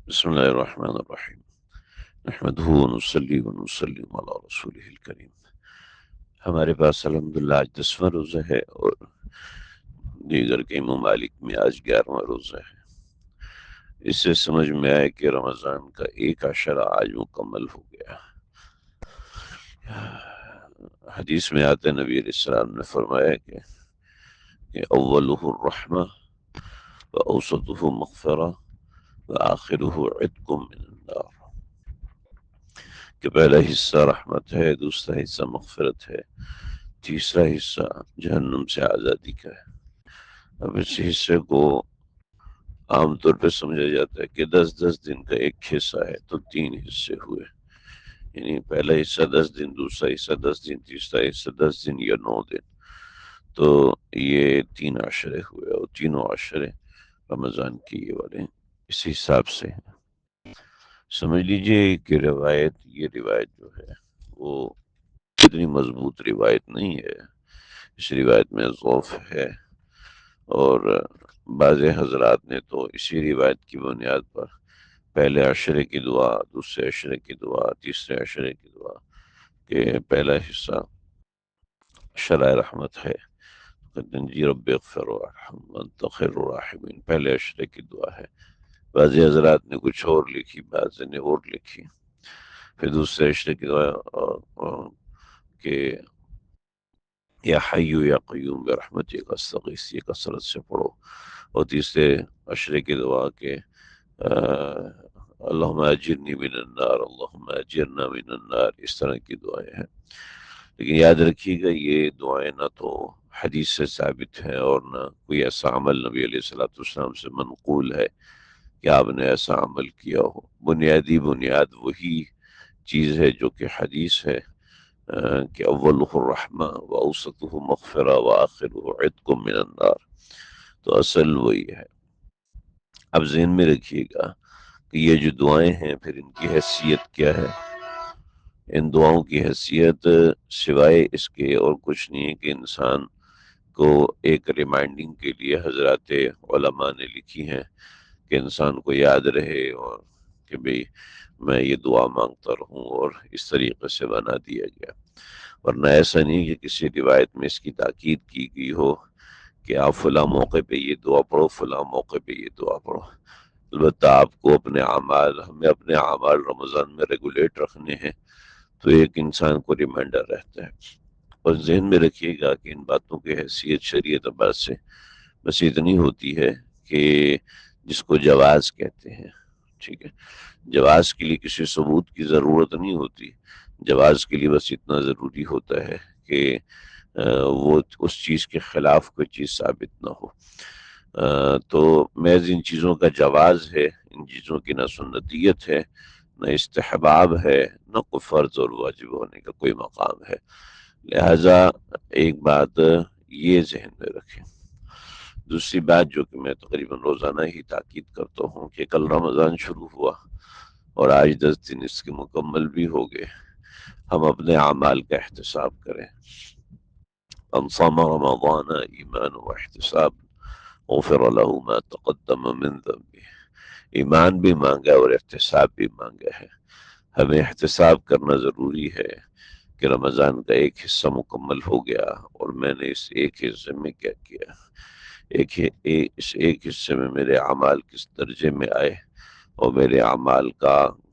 بسم اللہ الرحمن الرحیم نحمدہ ونصلی ونسلم علی رسولہ الکریم۔ ہمارے پاس الحمدللہ آج 10واں روزہ ہے اور دیگر کئی ممالک میں آج 11واں روزہ ہے۔ اس سے سمجھ میں آئے کہ رمضان کا ایک عشرہ آج مکمل ہو گیا۔ حدیث میں آتے نبی علیہ السلام نے فرمایا کہ اولہ الرحمہ واوسطہ مغفرہ وآخرہ عتق من النار، کہ پہلا حصہ رحمت ہے، دوسرا حصہ مغفرت ہے، تیسرا حصہ جہنم سے آزادی کا ہے۔ اب اس حصے کو عام طور پہ سمجھا جاتا ہے کہ 10 کا ایک حصہ ہے تو 3 حصے ہوئے، یعنی پہلا حصہ 10 دن، دوسرا حصہ 10 دن، تیسرا حصہ 10 دن یا 9 دن، تو یہ 3 عشرے ہوئے، اور تینوں عشرے رمضان کے یہ والے اس حساب سے ہیں۔ سمجھ لیجئے کہ یہ روایت جو ہے وہ اتنی مضبوط روایت نہیں ہے، اس روایت میں ضعف ہے، اور بعض حضرات نے تو اسی روایت کی بنیاد پر پہلے عشرے کی دعا، دوسرے عشرے کی دعا، تیسرے عشرے کی دعا، کہ پہلا حصہ عشرہ رحمت ہے، جی رب اغفر وارحم وانت خیر الراحمین، پہلے عشرے کی دعا ہے۔ بعض حضرات نے کچھ اور لکھی، بعض نے اور لکھی۔ پھر دوسرے عشرے کی دعا کہ یا حی یا قیوم برحمتک استغیث، یہ کثرت سے پڑھو، اور تیسرے عشرے کی دعا کہ اللہم اجرنی من النار، اللہم اجرنا من النار، اس طرح کی دعائیں ہیں۔ لیکن یاد رکھیے گا یہ دعائیں نہ تو حدیث سے ثابت ہیں، اور نہ کوئی ایسا عمل نبی علیہ السلام سے منقول ہے کہ آپ نے ایسا عمل کیا ہو۔ بنیاد وہی چیز ہے جو کہ حدیث ہے، کہ اولہ الرحمہ واوسطہ مغفرہ وآخرہ عتق من النار، تو اصل وہی ہے۔ اب ذہن میں رکھیے گا کہ یہ جو دعائیں ہیں پھر ان کی حیثیت کیا ہے۔ ان دعاؤں کی حیثیت سوائے اس کے اور کچھ نہیں ہے کہ انسان کو ایک ریمائنڈنگ کے لیے حضرات علماء نے لکھی ہیں کہ انسان کو یاد رہے، اور کہ بھئی میں یہ دعا مانگتا رہوں، اور اس طریقے سے بنا دیا گیا۔ ورنہ ایسا نہیں کہ کسی روایت میں اس کی تاکید کی گئی ہو کہ آپ فلاں موقع پہ یہ دعا پڑھو، فلاں موقع پہ یہ دعا پڑھو۔ البتہ آپ کو ہمیں اپنے اعمال رمضان میں ریگولیٹ رکھنے ہیں، تو ایک انسان کو ریمائنڈر رہتا ہے۔ اور ذہن میں رکھیے گا کہ ان باتوں کی حیثیت شریعت عباس سے بس اتنی ہوتی ہے کہ جس کو جواز کہتے ہیں، ٹھیک ہے، جواز کے لیے کسی ثبوت کی ضرورت نہیں ہوتی، جواز کے لیے بس اتنا ضروری ہوتا ہے کہ وہ اس چیز کے خلاف کوئی چیز ثابت نہ ہو۔ تو محض ان چیزوں کا جواز ہے، ان چیزوں کی نہ سنتیت ہے، نہ استحباب ہے، نہ کوئی فرض اور واجب ہونے کا کوئی مقام ہے۔ لہٰذا ایک بات یہ ذہن میں رکھیں۔ دوسری بات جو کہ میں تقریباً روزانہ ہی تاکید کرتا ہوں کہ کل رمضان شروع ہوا اور آج 10 دن اس کے مکمل بھی ہو گئے، ہم اپنے اعمال کا احتساب کریں۔ من صام رمضان ایمان و احتساب غفر له ما تقدم من ذنبه، ایمان بھی مانگا اور احتساب بھی مانگا ہے۔ ہمیں احتساب کرنا ضروری ہے کہ رمضان کا ایک حصہ مکمل ہو گیا اور میں نے اس ایک حصے میں کیا کیا، اس ایک حصے میں میرے اعمال کس درجے میں آئے، اور میرے اعمال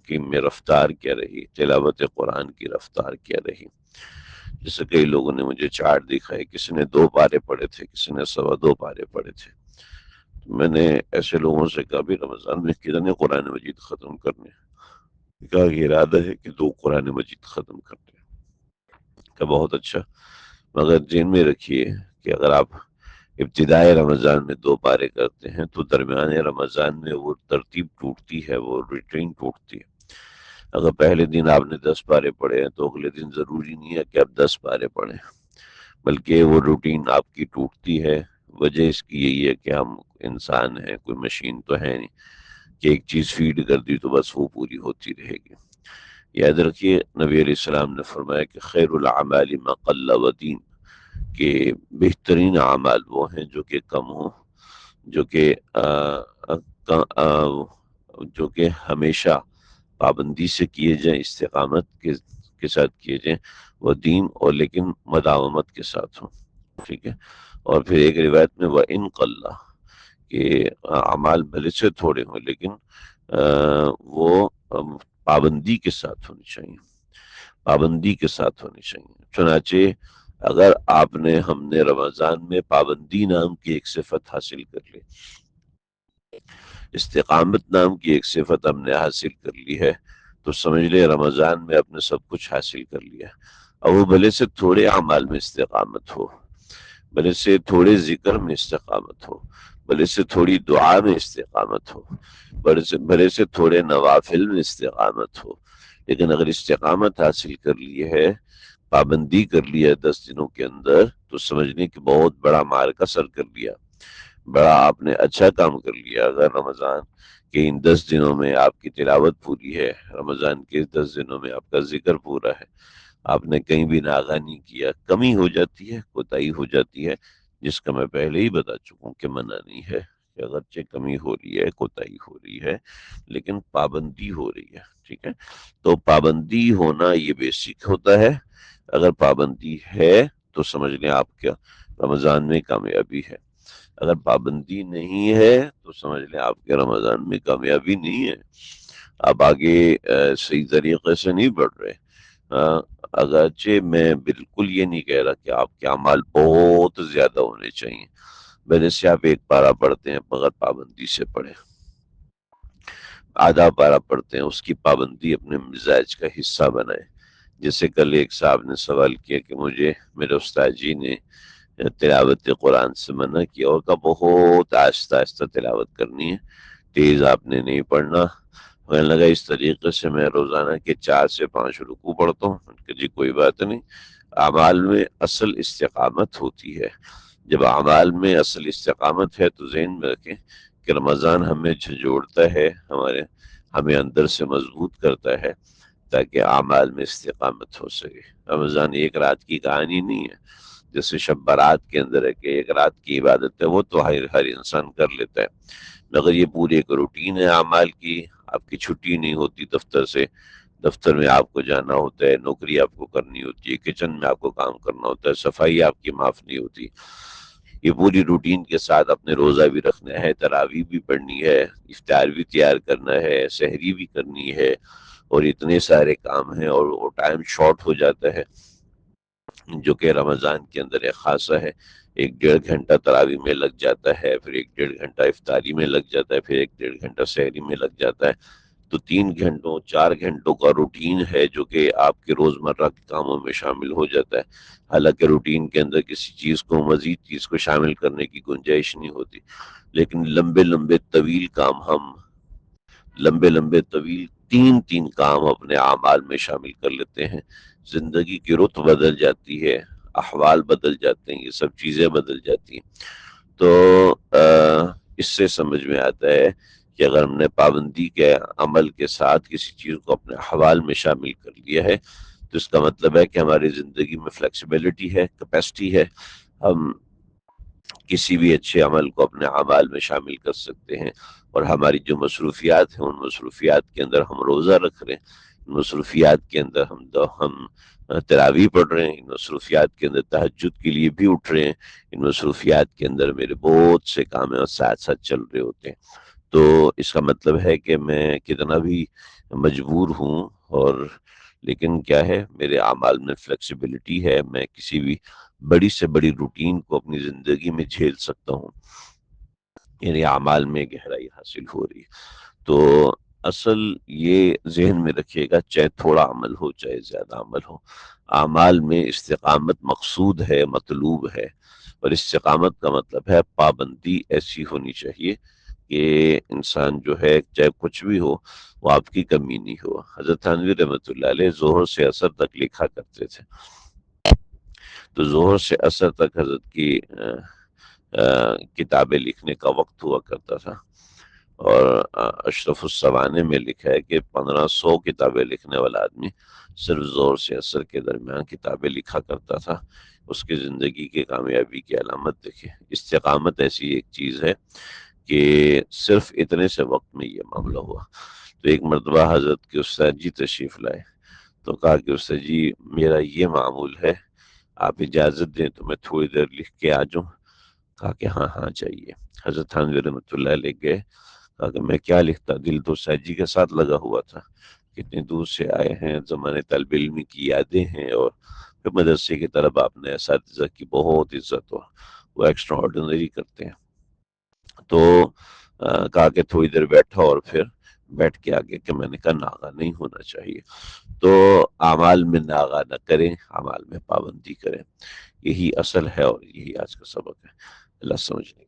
کی میں رفتار کیا رہی، تلاوت قرآن کی رفتار کیا رہی۔ جیسے کئی لوگوں نے مجھے چارٹ دکھائے، کسی نے 2 پارے پڑھے تھے، کسی نے 2.25 پارے پڑھے تھے۔ میں نے ایسے لوگوں سے کہا بھی رمضان میں کتنے قرآن مجید ختم کرنے؟ کہا کہ ارادہ ہے کہ 2 قرآن مجید ختم کرنے۔ کہ بہت اچھا، مگر ذہن میں رکھیے کہ اگر آپ ابتدائے رمضان میں 2 پارے کرتے ہیں تو درمیان رمضان میں وہ ترتیب ٹوٹتی ہے، وہ روٹین ٹوٹتی ہے۔ اگر پہلے دن آپ نے 10 پارے پڑھے ہیں تو اگلے دن ضروری نہیں ہے کہ آپ 10 پارے پڑھیں، بلکہ وہ روٹین آپ کی ٹوٹتی ہے۔ وجہ اس کی یہی ہے کہ ہم انسان ہیں، کوئی مشین تو ہے نہیں کہ ایک چیز فیڈ کر دی تو بس وہ پوری ہوتی رہے گی۔ یاد رکھیے نبی علیہ السلام نے فرمایا کہ خیر الاعمال ما قل ودین، کہ بہترین اعمال وہ ہیں جو کہ کم ہوں، جو کہ جو کہ ہمیشہ پابندی سے کیے جائیں، استقامت کے ساتھ کیے جائیں، وہ دین اور لیکن مداومت کے ساتھ ہوں، ٹھیک ہے۔ اور پھر ایک روایت میں وہ ان قلّہ، کہ اعمال بھلے سے تھوڑے ہوں لیکن وہ پابندی کے ساتھ ہونی چاہیے، پابندی کے ساتھ ہونی چاہیے۔ چنانچہ اگر ہم نے رمضان میں پابندی نام کی ایک صفت حاصل کر لی، استقامت نام کی ایک صفت ہم نے حاصل کر لی ہے، تو سمجھ لے رمضان میں اپنے سب کچھ حاصل کر لیا۔ اور وہ بھلے سے تھوڑے اعمال میں استقامت ہو، بھلے سے تھوڑے ذکر میں استقامت ہو، بھلے سے تھوڑی دعا میں استقامت ہو، بھلے سے تھوڑے نوافل میں استقامت ہو، لیکن اگر استقامت حاصل کر لی ہے، پابندی کر لی ہے 10 دنوں کے اندر، تو سمجھنے کہ بہت بڑا معرکہ سر کر لیا، بڑا آپ نے اچھا کام کر لیا۔ اگر رمضان کے ان 10 دنوں میں آپ کی تلاوت پوری ہے، رمضان کے 10 دنوں میں آپ کا ذکر پورا ہے، آپ نے کہیں بھی ناغہ نہیں کیا، کمی ہو جاتی ہے، کوتاہی ہو جاتی ہے، جس کا میں پہلے ہی بتا چکا ہوں کہ منع نہیں ہے، کہ اگرچہ کمی ہو رہی ہے، کوتاہی ہو رہی ہے، لیکن پابندی ہو رہی ہے، ٹھیک ہے۔ تو پابندی ہونا یہ بیسک ہوتا ہے۔ اگر پابندی ہے تو سمجھ لیں آپ کیا رمضان میں کامیابی ہے، اگر پابندی نہیں ہے تو سمجھ لیں آپ کے رمضان میں کامیابی نہیں ہے، آپ آگے صحیح طریقے سے نہیں بڑھ رہے۔ اگرچہ میں بالکل یہ نہیں کہہ رہا کہ آپ کے اعمال بہت زیادہ ہونے چاہیے، وجہ سے آپ ایک پارہ پڑھتے ہیں مگر پابندی سے پڑھیں، آدھا پارہ پڑھتے ہیں اس کی پابندی اپنے مزاج کا حصہ بنائیں۔ جیسے کل ایک صاحب نے سوال کیا کہ مجھے میرے استاد جی نے تلاوت قرآن سے منع کیا اور کہا بہت آہستہ آہستہ تلاوت کرنی ہے، تیز آپ نے نہیں پڑھنا۔ مجھے لگا اس طریقے سے میں روزانہ کے 4 سے 5 رکوع پڑھتا ہوں کہ جی کوئی بات نہیں، اعمال میں اصل استقامت ہوتی ہے۔ جب اعمال میں اصل استقامت ہے تو ذہن میں رکھیں کہ رمضان ہمیں جھنجھوڑتا ہے، ہمیں اندر سے مضبوط کرتا ہے تاکہ اعمال میں استقامت ہو سکے۔ رمضان ایک رات کی کہانی نہیں ہے، جیسے شب برات کے اندر ہے کہ ایک رات کی عبادت ہے، وہ تو ہر انسان کر لیتا ہے، مگر یہ پوری ایک روٹین ہے اعمال کی۔ آپ کی چھٹی نہیں ہوتی دفتر سے، دفتر میں آپ کو جانا ہوتا ہے، نوکری آپ کو کرنی ہوتی ہے، کچن میں آپ کو کام کرنا ہوتا ہے، صفائی آپ کی معاف نہیں ہوتی۔ یہ پوری روٹین کے ساتھ اپنے روزہ بھی رکھنا ہے، تراویح بھی پڑھنی ہے، افطار بھی تیار کرنا ہے، سحری بھی کرنی ہے، اور اتنے سارے کام ہیں، اور وہ ٹائم شارٹ ہو جاتا ہے جو کہ رمضان کے اندر ایک خاصہ ہے۔ 1 ڈیڑھ گھنٹہ تراویح میں لگ جاتا ہے، پھر 1 ڈیڑھ گھنٹہ افطاری میں لگ جاتا ہے، پھر 1 ڈیڑھ گھنٹہ سحری میں لگ جاتا ہے، تو 3 گھنٹوں 4 گھنٹوں کا روٹین ہے جو کہ آپ کے روزمرہ کے کاموں میں شامل ہو جاتا ہے۔ حالانکہ روٹین کے اندر کسی چیز کو مزید چیز کو شامل کرنے کی گنجائش نہیں ہوتی، لیکن لمبے لمبے طویل کام ہم لمبے لمبے طویل 3 کام اپنے اعمال میں شامل کر لیتے ہیں۔ زندگی کی رت بدل جاتی ہے، احوال بدل جاتے ہیں، یہ سب چیزیں بدل جاتی ہیں۔ تو اس سے سمجھ میں آتا ہے کہ اگر ہم نے پابندی کے عمل کے ساتھ کسی چیز کو اپنے احوال میں شامل کر لیا ہے تو اس کا مطلب ہے کہ ہماری زندگی میں فلیکسیبلٹی ہے، کیپیسٹی ہے، ہم کسی بھی اچھے عمل کو اپنے اعمال میں شامل کر سکتے ہیں۔ اور ہماری جو مصروفیات ہیں ان مصروفیات کے اندر ہم روزہ رکھ رہے ہیں، ان مصروفیات کے اندر ہم تراویح پڑھ رہے ہیں، ان مصروفیات کے اندر تہجد کے لیے بھی اٹھ رہے ہیں، ان مصروفیات کے اندر میرے بہت سے کام ہیں اور ساتھ ساتھ چل رہے ہوتے ہیں۔ تو اس کا مطلب ہے کہ میں کتنا بھی مجبور ہوں، اور لیکن کیا ہے میرے اعمال میں فلیکسیبلٹی ہے، میں کسی بھی بڑی سے بڑی روٹین کو اپنی زندگی میں جھیل سکتا ہوں، یعنی اعمال میں گہرائی حاصل ہو رہی ہے۔ تو اصل یہ ذہن میں رکھیے گا، چاہے تھوڑا عمل ہو چاہے زیادہ عمل ہو، اعمال میں استقامت مقصود ہے، مطلوب ہے۔ اور استقامت کا مطلب ہے پابندی ایسی ہونی چاہیے کہ انسان جو ہے چاہے کچھ بھی ہو وہ آپ کی کمی نہیں ہو۔ حضرت تھانوی رحمۃ اللہ علیہ ظہر سے عصر تک لکھا کرتے تھے، تو ظہر سے عصر تک حضرت کی کتابیں لکھنے کا وقت ہوا کرتا تھا، اور اشرف السوانے میں لکھا ہے کہ 1500 کتابیں لکھنے والا آدمی صرف ظہر سے عصر کے درمیان کتابیں لکھا کرتا تھا۔ اس کی زندگی کی کامیابی کی علامت دیکھیں۔ استقامت ایسی ایک چیز ہے کہ صرف اتنے سے وقت میں یہ معاملہ ہوا۔ تو ایک مرتبہ حضرت کے استاد جی تشریف لائے، تو کہا کہ استاد جی میرا یہ معمول ہے، آپ اجازت دیں تو میں تھوڑی دیر لکھ کے آ جاؤں؟ کہا کہ ہاں ہاں چاہیے۔ حضرت تھانوی رحمۃ اللہ لے گئے، کہا کہ میں کیا لکھتا، دل تو سید جی کے ساتھ لگا ہوا تھا، کتنی دور سے آئے ہیں، زمانے طالب علمی کی یادیں ہیں، اور پھر مدرسے کی طرف آپ نے اساتذہ کی بہت عزت، ہو وہ ایکسٹرا آرڈنری کرتے ہیں۔ تو کہا کہ تھوڑی دیر بیٹھا اور پھر بیٹھ کے آگے کہ میں نے کہا ناغہ نہیں ہونا چاہیے، تو اعمال میں ناغہ نہ کریں، اعمال میں پابندی کریں، یہی اصل ہے اور یہی آج کا سبق ہے۔ اللہ سمجھنے